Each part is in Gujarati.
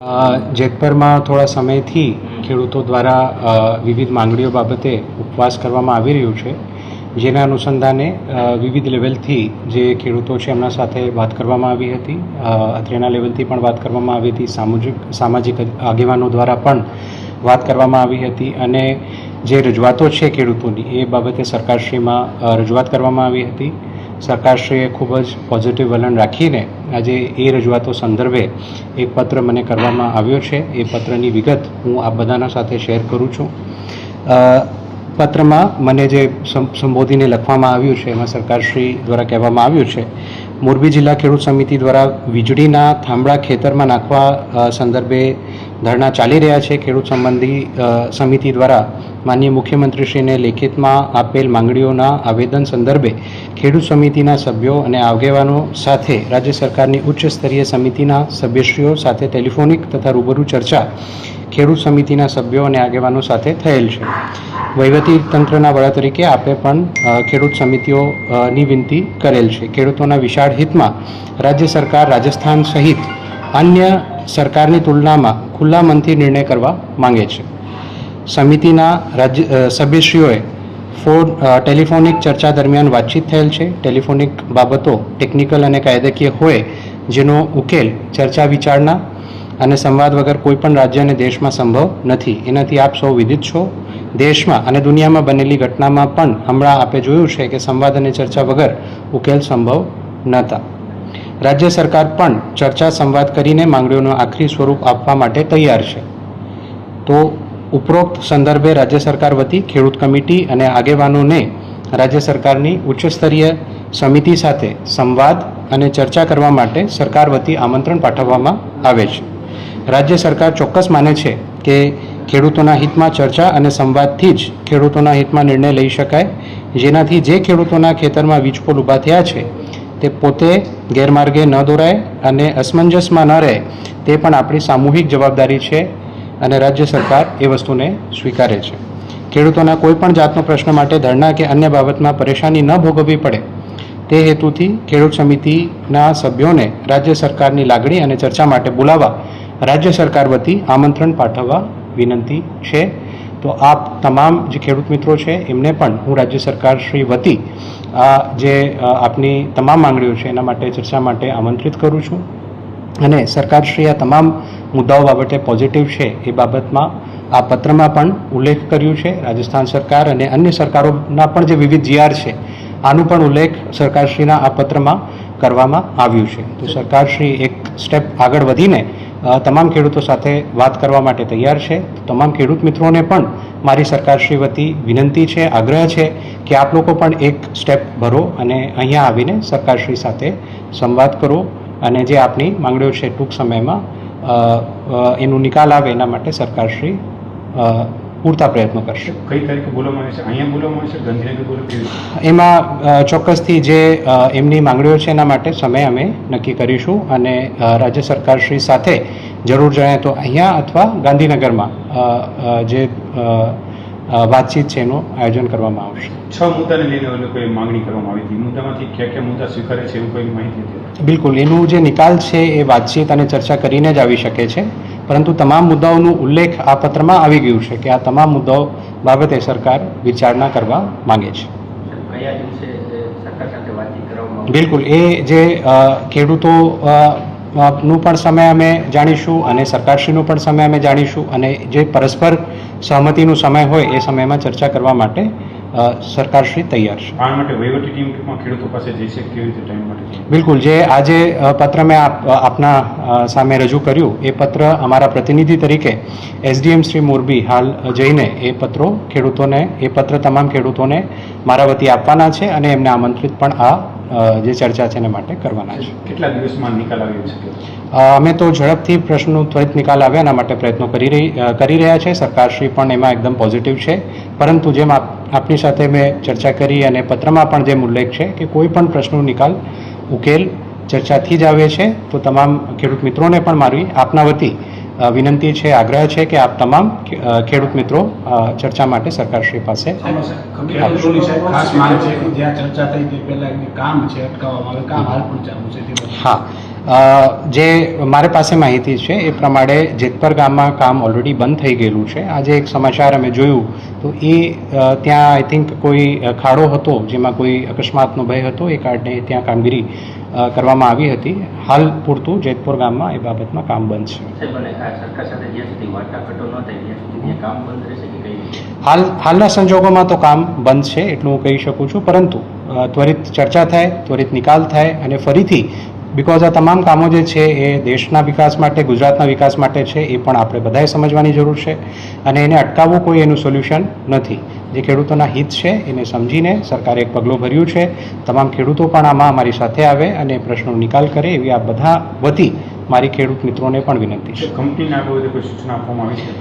જેતપરમાં થોડા સમયથી ખેડૂતો દ્વારા વિવિધ માંગણીઓ બાબતે ઉપવાસ કરવામાં આવી રહ્યું છે, જેના અનુસંધાને વિવિધ લેવલથી જે ખેડૂતો છે એમના સાથે વાત કરવામાં આવી હતી, અત્રેના લેવલથી પણ વાત કરવામાં આવી હતી, સામાજિક આગેવાનો દ્વારા પણ વાત કરવામાં આવી હતી અને જે રજૂઆતો છે ખેડૂતોની એ બાબતે સરકારશ્રીમાં રજૂઆત કરવામાં આવી હતી. સરકારશ્રીએ ખૂબ જ પોઝિટિવ વલણ રાખીને આજે એ રજૂઆતો સંદર્ભે એક પત્ર મને કરવામાં આવ્યો છે. એ પત્રની વિગત હું આપ બધાના સાથે શેર કરું છું. પત્રમાં મને જે સંબોધીને લખવામાં આવ્યું છે એમાં સરકારશ્રી દ્વારા કહેવામાં આવ્યું છે, મોરબી જિલ્લા ખેડૂત સમિતિ દ્વારા વીજળીના થાંભળા ખેતરમાં નાખવા સંદર્ભે ધરણા ચાલી રહ્યા છે. ખેડૂત સંબંધી સમિતિ દ્વારા માનનીય મુખ્યમંત્રીશ્રીને લેખિતમાં આપેલ માંગણીઓના આવેદન સંદર્ભે ખેડૂત સમિતિના સભ્યો અને આગેવાનો સાથે રાજ્ય સરકારની ઉચ્ચ સ્તરીય સમિતિના સભ્યશ્રીઓ સાથે ટેલિફોનિક તથા રૂબરૂ ચર્ચા ખેડૂત સમિતિના સભ્યો અને આગેવાનો સાથે થયેલ છે. વહીવટી તંત્રના વડા તરીકે આપે પણ ખેડૂત સમિતિઓની વિનંતી કરેલ છે. ખેડૂતોના વિશાળ હિતમાં રાજ્ય સરકાર રાજસ્થાન સહિત અન્ય સરકારની તુલનામાં ખુલ્લા મનથી નિર્ણય કરવા માંગે છે. સમિતિના સભ્યશ્રીઓએ ટેલિફોનિક ચર્ચા દરમિયાન વાતચીત થયેલ છે. ટેલિફોનિક બાબતો ટેકનિકલ અને કાયદાકીય હોય જેનો ઉકેલ ચર્ચા વિચારણા અને સંવાદ વગર કોઈપણ રાજ્ય અને દેશમાં સંભવ નથી. એનાથી આપ સૌ વિદિત છો. દેશમાં અને દુનિયામાં બનેલી ઘટનામાં પણ હમણાં આપે જોયું છે કે સંવાદ અને ચર્ચા વગર ઉકેલ સંભવ નહોતા. રાજ્ય સરકાર પણ ચર્ચા સંવાદ કરીને માંગણીઓનું આખરી સ્વરૂપ આપવા માટે તૈયાર છે. તો ઉપરોક્ત સંદર્ભે રાજ્ય સરકાર વતી ખેડૂત કમિટી અને આગેવાનોને રાજ્ય સરકારની ઉચ્ચ સ્તરીય સમિતિ સાથે સંવાદ અને ચર્ચા કરવા માટે સરકાર વતી આમંત્રણ પાઠવવામાં આવે છે. રાજ્ય સરકાર ચોક્કસ માને છે કે ખેડૂતોના હિતમાં ચર્ચા અને સંવાદથી જ ખેડૂતોના હિતમાં નિર્ણય લઈ શકાય, જેનાથી જે ખેડૂતોના ખેતરમાં વીજપોલ ઊભા થયા છે તે પોતે ગેરમાર્ગે ન દોરાય અને અસમંજસમાં ન રહે, તે પણ આપણી સામૂહિક જવાબદારી છે અને રાજ્ય સરકાર એ વસ્તુને સ્વીકારે છે. ખેડૂતોના કોઈપણ જાતનો પ્રશ્ન માટે ધરણા કે અન્ય બાબતમાં પરેશાની ન ભોગવવી પડે તે હેતુથી ખેડૂત સમિતિના સભ્યોને રાજ્ય સરકારની લાગણી અને ચર્ચા માટે બોલાવવા રાજ્ય સરકાર વતી આમંત્રણ પાઠવવા વિનંતી છે. તો આપ તમામ જે ખેડૂત મિત્રો છે એમને પણ હું રાજ્ય સરકાર શ્રી વતી આ જે આપની તમામ માંગણીઓ છે એના માટે ચર્ચા માટે આમંત્રિત કરું છું અને સરકારશ્રી આ તમામ મુદ્દાઓ બાબતે પોઝિટિવ છે એ બાબતમાં આ પત્રમાં પણ ઉલ્લેખ કર્યું છે. રાજસ્થાન સરકાર અને અન્ય સરકારોના પણ જે વિવિધ જીઆર છે આનું પણ ઉલ્લેખ સરકારશ્રીના આ પત્રમાં કરવામાં આવ્યું છે. તો સરકારશ્રી એક સ્ટેપ આગળ વધીને તમામ ખેડૂતો સાથે વાત કરવા માટે તૈયાર છે. તમામ ખેડૂત મિત્રોને પણ મારી સરકારશ્રી વતી વિનંતી છે, આગ્રહ છે કે આપ લોકો પણ એક સ્ટેપ ભરો અને અહીંયા આવીને સરકારશ્રી સાથે સંવાદ કરો અને જે આપની માંગણીઓ છે ટૂંક સમયમાં એનું નિકાલ આવે એના માટે સરકારશ્રી પૂરતા પ્રયત્નો કરશે. કઈ તારીખે બોલવામાં આવે છે? અહીંયા બોલવામાં આવે છે, ગાંધીનગર બોલવામાં? એમાં ચોક્કસથી જે એમની માંગણીઓ છે એના માટે સમય અમે નક્કી કરીશું અને રાજ્ય સરકારશ્રી સાથે જરૂર જણાય તો અહીંયા અથવા ગાંધીનગરમાં જે વાતચીત છે એનું આયોજન કરવામાં આવશે. 6 મુદ્દાને લઈને લોકોએ માંગણી કરવામાં આવી હતી. મુદ્દામાંથી કયા મુદ્દા સ્વીકારે છે એવું કોઈ માહિતી હતી? બિલકુલ, એનું જે નિકાલ છે એ વાતચીત અને ચર્ચા કરીને જ આવી શકે છે, પરંતુ તમામ મુદ્દાઓનું ઉલ્લેખ આ પત્રમાં આવી ગયું છે કે આ તમામ મુદ્દાઓ બાબતે સરકાર વિચારણા કરવા માંગે છે. બિલકુલ, એ જે ખેડૂતો નું પણ સમય અમે જાણીશું અને સરકારશ્રીનો પણ સમય અમે જાણીશું અને જે પરસ્પર સહમતિનો સમય હોય એ સમયમાં ચર્ચા કરવા માટે સરકારશ્રી તૈયાર છે. આ માટે વહીવટી ટીમ ખેડૂતો પાસે જઈ છે, કેવી રીતે ટાઈમ માટે? બિલકુલ, જે આજે પત્ર મેં આપના સામે રજૂ કર્યું એ પત્ર અમારા પ્રતિનિધિ તરીકે એસડીએમ શ્રી મોરબી હાલ જઈને એ પત્ર તમામ ખેડૂતોને મારા વતી આપવાના છે અને એમને આમંત્રિત પણ આ જે ચર્ચા છે એને માટે કરવાના છે. કેટલા દિવસમાં નિકાલ આવી શકે? અમે તો ઝડપથી પ્રશ્નનો ત્વરિત નિકાલ આવે એના માટે પ્રયત્નો કરી રહ્યા છે. સરકારશ્રી પણ એમાં એકદમ પોઝિટિવ છે, પરંતુ જેમ આપની સાથે મેં ચર્ચા કરી અને પત્રમાં પણ જેમ ઉલ્લેખ છે કે કોઈ પણ પ્રશ્નનો નિકાલ ઉકેલ ચર્ચાથી જ આવે છે. તો તમામ ખેડૂત મિત્રોને પણ મારી આપના વતી વિનંતી છે, આગ્રહ છે કે આપ તમામ ખેડૂત મિત્રો ચર્ચા માટે સરકારશ્રી પાસે ખાસ માંગ છે કે જ્યાં ચર્ચા થઈ તે પહેલા કામ છે અટકાવવામાં આવે, કામ હાલ પણ ચાલુ છે. હા, જે મારી પાસે માહિતી છે એ પ્રમાણે જેતપર ગામમાં કામ ઓલરેડી બંધ થઈ ગયેલું છે. આજે એક સમાચાર અમે જોયું તો એ ત્યાં આઈ થિંક કોઈ ખાડો હતો જેમાં કોઈ અકસ્માતનો ભય હતો એ કારણે ત્યાં કામગીરી કરવામાં આવી હતી. હાલ પૂરતું જેતપુર ગામમાં એ બાબતમાં કામ બંધ છે. સાહેબ, અને આ સરકાર સાથે જ્યાં સુધી વાટાઘાટો ન થાય ત્યાં સુધી ત્યાં કામ બંધ રહેશે કે કઈ રીતે? હાલના સંજોગોમાં તો કામ બંધ છે એટલું હું કહી શકું છું, પરંતુ ત્વરિત ચર્ચા થાય, ત્વરિત નિકાલ થાય અને ફરીથી બિકોઝ આ તમામ કામો જે છે એ દેશના વિકાસ માટે, ગુજરાતના વિકાસ માટે છે, એ પણ આપણે બધાએ સમજવાની જરૂર છે અને એને અટકાવવું કોઈ એનું સોલ્યુશન નથી. જે ખેડૂતોના હિત છે એને સમજીને સરકારે એક પગલું ભર્યું છે. તમામ ખેડૂતો પણ આમાં અમારી સાથે આવે અને પ્રશ્નનો નિકાલ કરે એવી આ બધા વતી મારી ખેડૂત મિત્રોને પણ વિનંતી છે. કંપનીને આ બાબતે કોઈ સૂચના આપવામાં આવી છે?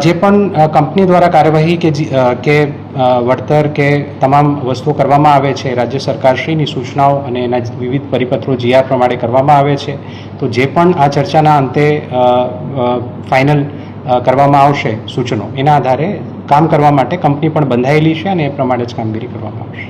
જે પણ કંપની દ્વારા કાર્યવાહી કે વળતર કે તમામ વસ્તુઓ કરવામાં આવે છે, રાજ્ય સરકારશ્રીની સૂચનાઓ અને એના વિવિધ પરિપત્રો જીઆર પ્રમાણે કરવામાં આવે છે. તો જે પણ આ ચર્ચાના અંતે ફાઇનલ કરવામાં આવશે સૂચનો, એના આધારે કામ કરવા માટે કંપની પણ બંધાયેલી છે અને એ પ્રમાણે જ કામગીરી કરવામાં આવશે.